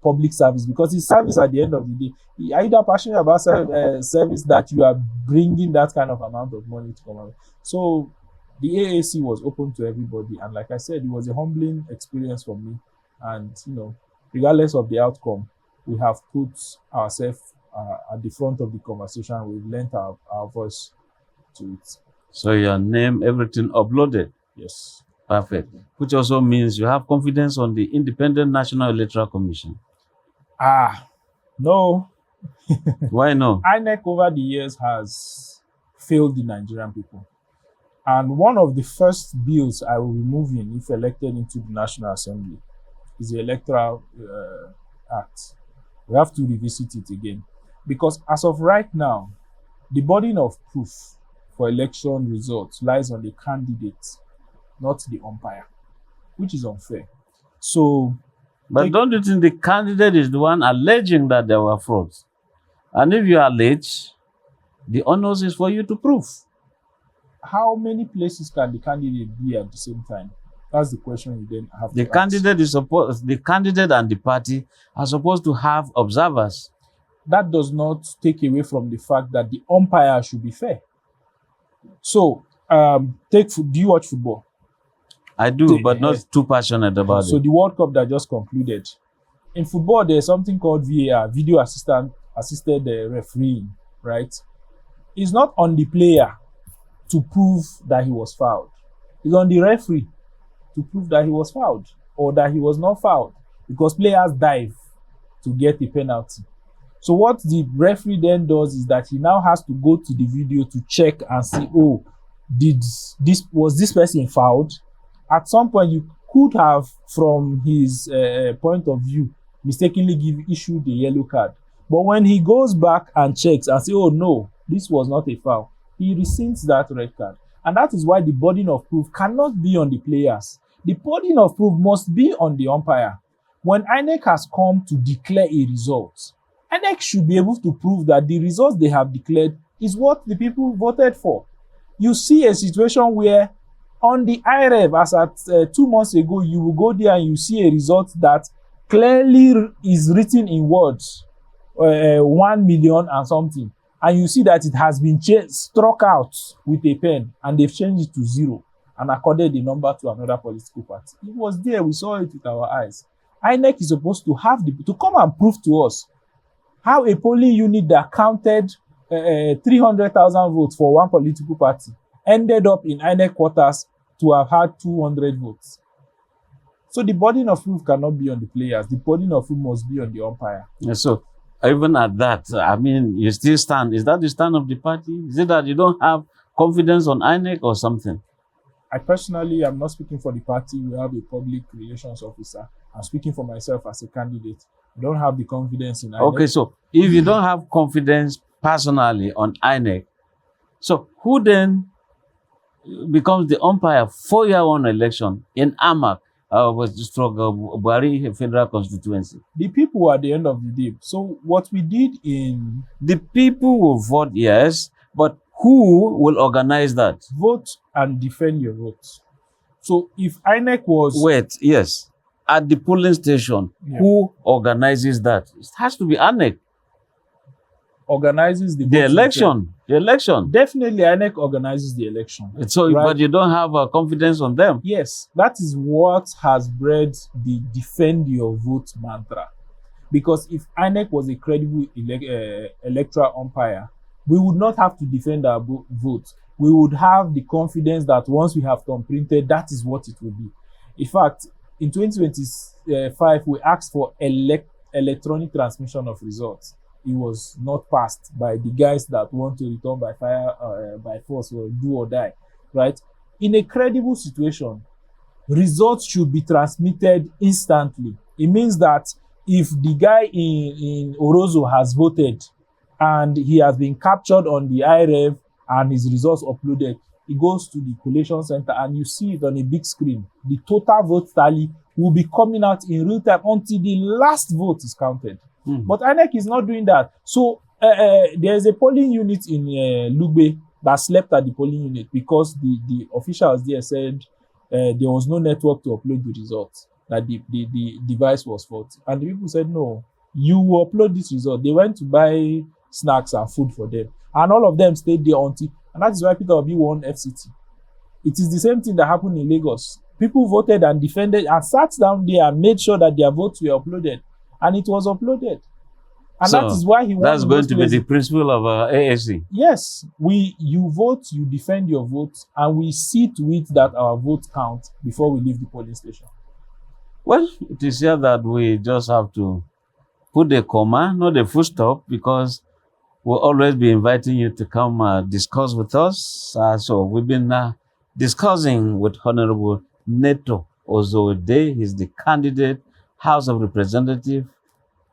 public service? Because it's service at the end of the day. Are you that passionate about service that you are bringing that kind of amount of money to come out? So the AAC was open to everybody, and like I said, it was a humbling experience for me. And regardless of the outcome, we have put ourselves at the front of the conversation. We've lent our voice to it. So your name, everything uploaded? Yes. Perfect. Which also means you have confidence on the Independent National Electoral Commission? No. Why no? INEC over the years has failed the Nigerian people. And one of the first bills I will be moving if elected into the National Assembly is the Electoral Act. We have to revisit it again. Because as of right now, The burden of proof for election results lies on the candidate, not the umpire, which is unfair. So, But don't you think the candidate is the one alleging that there were frauds? And if you allege, the onus is for you to prove. how many places can the candidate be at the same time? That's the question you then have The to ask. the candidate and the party are supposed to have observers. That does not take away from the fact that the umpire should be fair. So, do you watch football? I do, The- but not too passionate about So it. the World Cup that just concluded. In football, there's something called VAR, video assisted refereeing, right? It's not on the player to prove that he was fouled. It's on the referee to prove that he was fouled or that he was not fouled, because players dive to get a penalty. So what the referee then does is that he now has to go to the video to check and see, oh, was this person fouled? At some point, you could have, from his point of view, mistakenly issued a yellow card. But when he goes back and checks and say, oh no, this was not a foul, he rescinds that red card. And that is why the burden of proof cannot be on the players. The burden of proof must be on the umpire. When INEC has come to declare a result, INEC should be able to prove that the results they have declared is what the people voted for. You see a situation where on the IREV, as at 2 months ago, you will go there and you see a result that clearly is written in words, 1 million and something, and you see that it has been struck out with a pen and they've changed it to 0 and accorded the number to another political party. It was there, we saw it with our eyes. INEC is supposed to have to come and prove to us how a polling unit that counted 300,000 votes for one political party ended up in INEC quarters to have had 200 votes. So the burden of proof cannot be on the players. The burden of proof must be on the umpire. Yeah, so even at that, I mean, you still stand. Is that the stand of the party? Is it that you don't have confidence on INEC or something? I personally am not speaking for the party. We have a public relations officer. I'm speaking for myself as a candidate. I don't have the confidence in INEC. Okay, so if you don't have confidence personally on INEC, so who then becomes the umpire for your own election in AMAC, Buhari Federal Constituency? The people at the end of the day. So what we did in The people will vote yes, but who will organize that? vote and defend your vote. So if INEC was Wait, yes. At the polling station, Yeah. who organizes that? It has to be INEC. organizes the The vote election. The election. definitely INEC organizes the election. So, Right. but you don't have confidence on them. Yes, that is what has bred the defend your vote mantra. Because if INEC was a credible electoral umpire, we would not have to defend our vote. We would have the confidence that once we have printed, that is what it will be. In fact, in 2025, we asked for electronic transmission of results. It was not passed by the guys that want to return by fire, by force, or do or die, right? In a credible situation, results should be transmitted instantly. It means that if the guy in Orozo has voted and he has been captured on the IREV and his results uploaded, he goes to the collation center and you see it on a big screen. The total vote tally will be coming out in real time until the last vote is counted. But INEC is not doing that. So there is a polling unit in Lugbe that slept at the polling unit because the officials there said there was no network to upload the results, that the device was faulty. And the people said, no, you will upload this result. They went to buy snacks and food for them. And all of them stayed there until, and that is why Peter Obi won FCT. It is the same thing that happened in Lagos. People voted and defended and sat down there and made sure that their votes were uploaded. And it was uploaded. And So, that is why he won. That's in going those to be places. the principle of AAC. Yes, you vote, you defend your vote, and we see to it that our votes count before we leave the polling station. Well, it is here that we just have to put a comma, not a full stop, because we'll always be inviting you to come discuss with us. So we've been discussing with Honorable Neto Ozode. He's the candidate, House of Representatives,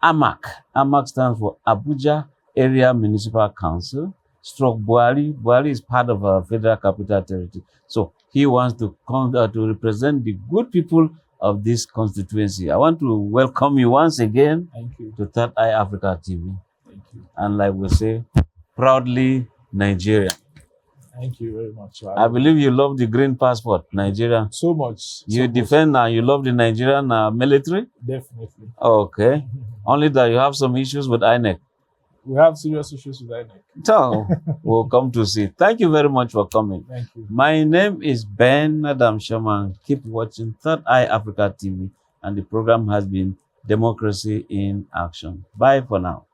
AMAC. AMAC stands for Abuja Area Municipal Council. stroke Buhari. Buhari is part of our Federal Capital Territory. So he wants to come to represent the good people of this constituency. I want to welcome you once again Thank you. to Third Eye Africa TV. Thank you. And like we say, proudly Nigeria. Thank you very much. I believe you love the green passport, Nigeria. So much. You so much. defend and you love the Nigerian military? Definitely. Okay. Only that you have some issues with INEC. We have serious issues with INEC. So we'll come to see. Thank you very much for coming. Thank you. My name is Ben Adam Sherman. Keep watching Third Eye Africa TV, and the program has been Democracy in Action. Bye for now.